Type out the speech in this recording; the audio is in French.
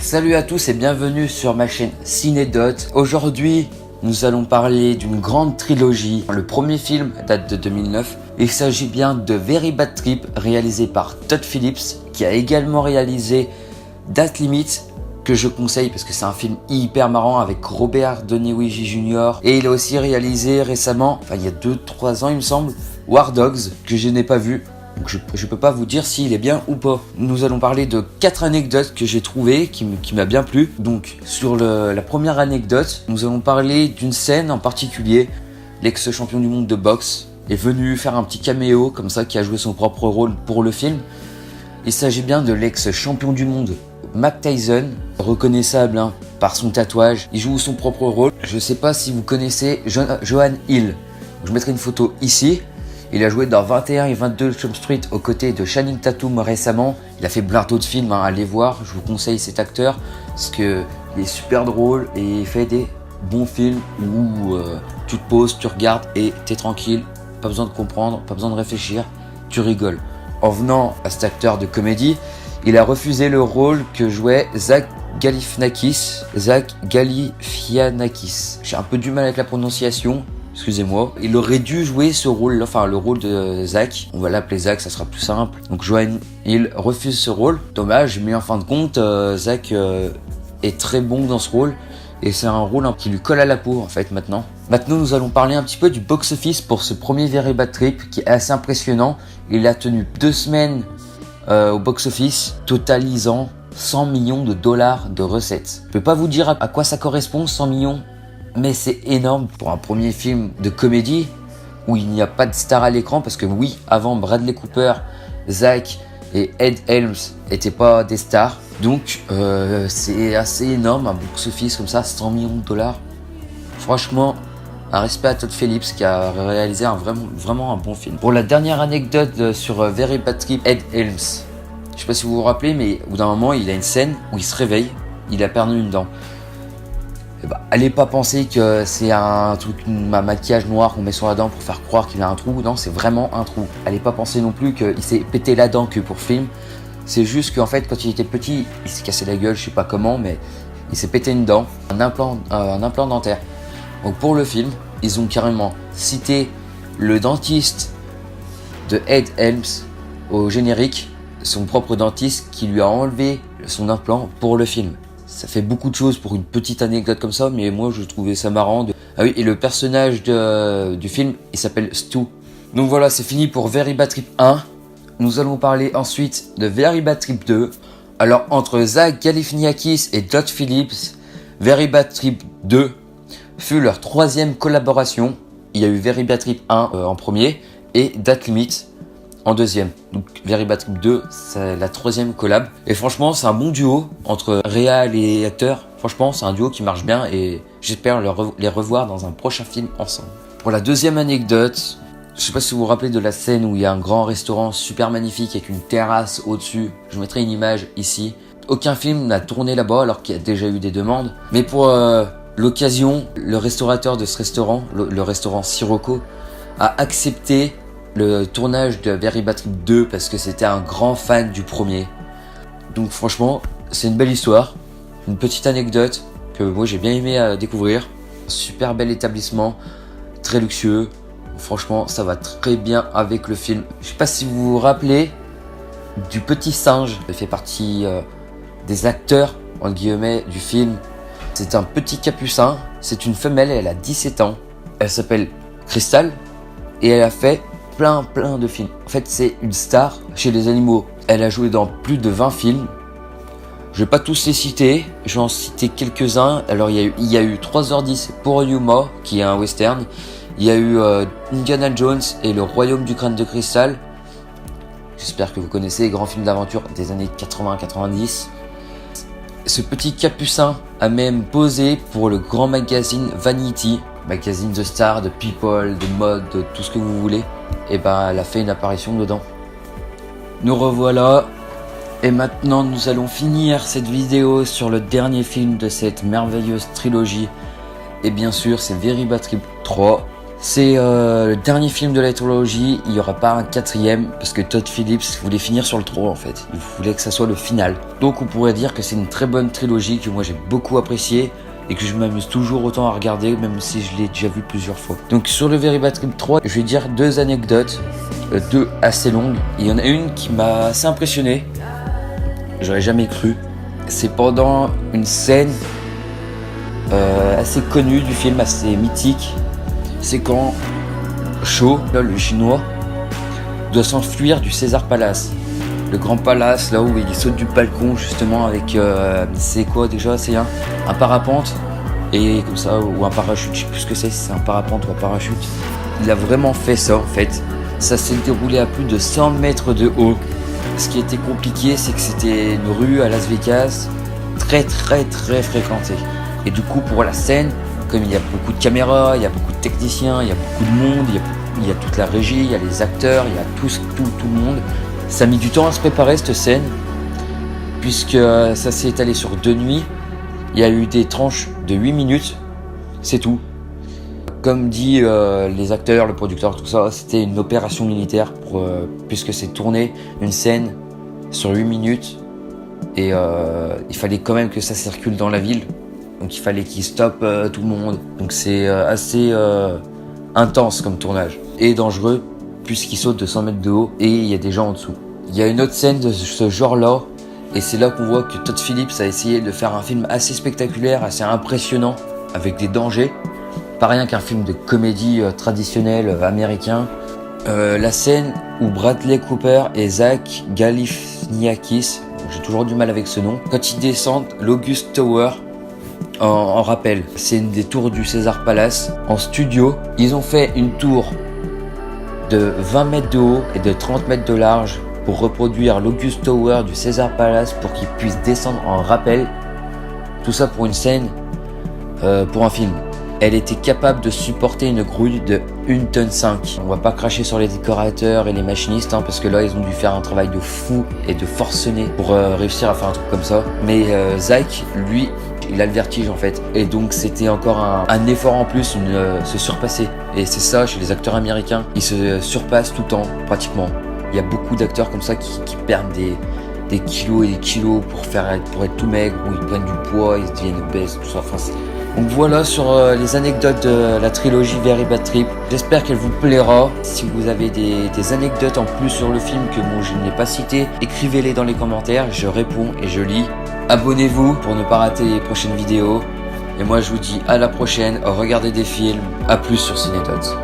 Salut à tous et bienvenue sur ma chaîne Cinédote. Aujourd'hui, nous allons parler d'une grande trilogie. Le premier film date de 2009. Il s'agit bien de Very Bad Trip, réalisé par Todd Phillips, qui a également réalisé Date Limite, que je conseille parce que c'est un film hyper marrant avec Robert Downey Jr. Et il a aussi réalisé récemment, il y a 2-3 ans il me semble, War Dogs, que je n'ai pas vu. Donc je peux pas vous dire s'il est bien ou pas. Nous allons parler de 4 anecdotes que j'ai trouvées, qui m'a bien plu. Donc sur la première anecdote, nous allons parler d'une scène en particulier. L'ex-champion du monde de boxe est venu faire un petit caméo, comme ça, qui a joué son propre rôle pour le film. Il s'agit bien de l'ex-champion du monde Mike Tyson, reconnaissable par son tatouage. Il joue son propre rôle. Je sais pas si vous connaissez Johan Hill. Je mettrai une photo ici. Il a joué dans 21 et 22 Jump Street aux côtés de Channing Tatum récemment. Il a fait plein d'autres films, allez voir, je vous conseille cet acteur parce qu'il est super drôle et il fait des bons films où tu te poses, tu regardes et t'es tranquille, pas besoin de comprendre, pas besoin de réfléchir, tu rigoles. En venant à cet acteur de comédie, il a refusé le rôle que jouait Zach Galifianakis. J'ai un peu du mal avec la prononciation. Excusez-moi, il aurait dû jouer ce rôle, le rôle de Zach. On va l'appeler Zach, ça sera plus simple. Donc Johan Hill refuse ce rôle. Dommage, mais en fin de compte, Zach est très bon dans ce rôle. Et c'est un rôle qui lui colle à la peau en fait maintenant. Maintenant nous allons parler un petit peu du box-office pour ce premier Very Bad Trip qui est assez impressionnant. Il a tenu 2 semaines au box-office, totalisant 100 millions de dollars de recettes. Je peux pas vous dire à quoi ça correspond 100 millions. Mais c'est énorme pour un premier film de comédie où il n'y a pas de star à l'écran parce que oui, avant Bradley Cooper, Zach et Ed Helms n'étaient pas des stars. Donc c'est assez énorme un box-office comme ça, 100 millions de dollars. Franchement, un respect à Todd Phillips qui a réalisé vraiment un bon film. Pour la dernière anecdote sur Very Bad Trip, Ed Helms. Je sais pas si vous vous rappelez, mais au bout d'un moment, il a une scène où il se réveille, il a perdu une dent. Allez pas penser que c'est un maquillage noir qu'on met sur la dent pour faire croire qu'il a un trou. Non, c'est vraiment un trou. Allez pas penser non plus qu'il s'est pété la dent que pour film. C'est juste qu'en fait, quand il était petit, il s'est cassé la gueule, je sais pas comment, mais il s'est pété une dent, un implant dentaire. Donc pour le film, ils ont carrément cité le dentiste de Ed Helms au générique, son propre dentiste qui lui a enlevé son implant pour le film. Ça fait beaucoup de choses pour une petite anecdote comme ça, mais moi je trouvais ça marrant. Ah oui, et le personnage du film, il s'appelle Stu. Donc voilà, c'est fini pour Very Bad Trip 1. Nous allons parler ensuite de Very Bad Trip 2. Alors entre Zach Galifianakis et Todd Phillips, Very Bad Trip 2 fut leur 3e collaboration. Il y a eu Very Bad Trip 1 en premier et Date Limite en 2e. Donc Very Bad Trip 2, c'est la 3e collab. Et franchement, c'est un bon duo entre réal et acteur. Franchement, c'est un duo qui marche bien et j'espère les revoir dans un prochain film ensemble. Pour la 2e anecdote, je sais pas si vous vous rappelez de la scène où il y a un grand restaurant super magnifique avec une terrasse au-dessus. Je vous mettrai une image ici. Aucun film n'a tourné là-bas alors qu'il y a déjà eu des demandes. Mais pour l'occasion, le restaurateur de ce restaurant, le restaurant Sirocco, a accepté le tournage de Very Bad Trip 2 parce que c'était un grand fan du premier. Donc franchement, c'est une belle histoire, une petite anecdote que moi j'ai bien aimé découvrir. Un super bel établissement, très luxueux. Franchement, ça va très bien avec le film. Je sais pas si vous vous rappelez du petit singe. Il fait partie des acteurs, entre guillemets, du film. C'est un petit capucin. C'est une femelle, elle a 17 ans. Elle s'appelle Crystal et elle a fait plein de films. En fait, c'est une star chez les animaux. Elle a joué dans plus de 20 films. Je vais pas tous les citer, je vais en citer quelques-uns. Alors, il y a eu 3h10 pour Yuma, qui est un western. Il y a eu Indiana Jones et le Royaume du Crâne de Cristal. J'espère que vous connaissez, grand film d'aventure des années 80-90. Ce petit capucin a même posé pour le grand magazine Vanity, magazine de stars, de people, de mode, de tout ce que vous voulez. Et elle a fait une apparition dedans. Nous revoilà. Et maintenant nous allons finir cette vidéo sur le dernier film de cette merveilleuse trilogie. Et bien sûr c'est Very Bad Trip 3. C'est le dernier film de la trilogie, il n'y aura pas un 4e parce que Todd Phillips voulait finir sur le 3 en fait, il voulait que ça soit le final. Donc on pourrait dire que c'est une très bonne trilogie que moi j'ai beaucoup appréciée et que je m'amuse toujours autant à regarder même si je l'ai déjà vu plusieurs fois. Donc sur le Very Bad Trip 3, je vais dire 2 anecdotes, 2 assez longues. Il y en a une qui m'a assez impressionné, j'aurais jamais cru. C'est pendant une scène assez connue du film, assez mythique. C'est quand Shaw, le chinois, doit s'enfuir du Caesar Palace. Le grand palace, là où il saute du balcon justement avec... c'est quoi déjà? C'est un parapente. Et comme ça, ou un parachute, je sais plus ce que c'est, si c'est un parapente ou un parachute. Il a vraiment fait ça en fait. Ça s'est déroulé à plus de 100 mètres de haut. Ce qui était compliqué, c'est que c'était une rue à Las Vegas très fréquentée. Et du coup, pour la scène, comme il y a beaucoup de caméras, il y a beaucoup de techniciens, il y a beaucoup de monde, il y a toute la régie, il y a les acteurs, il y a tout le monde. Ça a mis du temps à se préparer cette scène, puisque ça s'est étalé sur 2 nuits. Il y a eu des tranches de 8 minutes, c'est tout. Comme dit les acteurs, le producteur, tout ça, c'était une opération militaire, puisque c'est tourné une scène sur 8 minutes. Et il fallait quand même que ça circule dans la ville. Donc il fallait qu'il stoppe tout le monde. Donc c'est assez intense comme tournage. Et dangereux, puisqu'il saute de 100 mètres de haut et il y a des gens en dessous. Il y a une autre scène de ce genre-là. Et c'est là qu'on voit que Todd Phillips a essayé de faire un film assez spectaculaire, assez impressionnant, avec des dangers. Pas rien qu'un film de comédie traditionnel américain. La scène où Bradley Cooper et Zach Galifianakis, j'ai toujours du mal avec ce nom, quand ils descendent l'August Tower, en rappel, c'est une des tours du Caesar Palace. En studio, ils ont fait une tour de 20 mètres de haut et de 30 mètres de large pour reproduire l'August Tower du Caesar Palace pour qu'ils puissent descendre en rappel. Tout ça pour une scène, pour un film. Elle était capable de supporter une grue de 1,5 tonne. On va pas cracher sur les décorateurs et les machinistes, parce que là ils ont dû faire un travail de fou et de forcené pour réussir à faire un truc comme ça. Mais Zach, lui, il a le vertige en fait. Et donc c'était encore un effort en plus, se surpasser. Et c'est ça chez les acteurs américains, ils se surpassent tout le temps, pratiquement. Il y a beaucoup d'acteurs comme ça qui perdent des kilos et des kilos pour être tout maigre, ou ils prennent du poids, ils deviennent obèses, tout ça. Enfin, donc voilà sur les anecdotes de la trilogie Very Bad Trip. J'espère qu'elle vous plaira. Si vous avez des anecdotes en plus sur le film que moi je n'ai pas cité, écrivez-les dans les commentaires, je réponds et je lis. Abonnez-vous pour ne pas rater les prochaines vidéos. Et moi je vous dis à la prochaine, regardez des films, à plus sur Cinédots.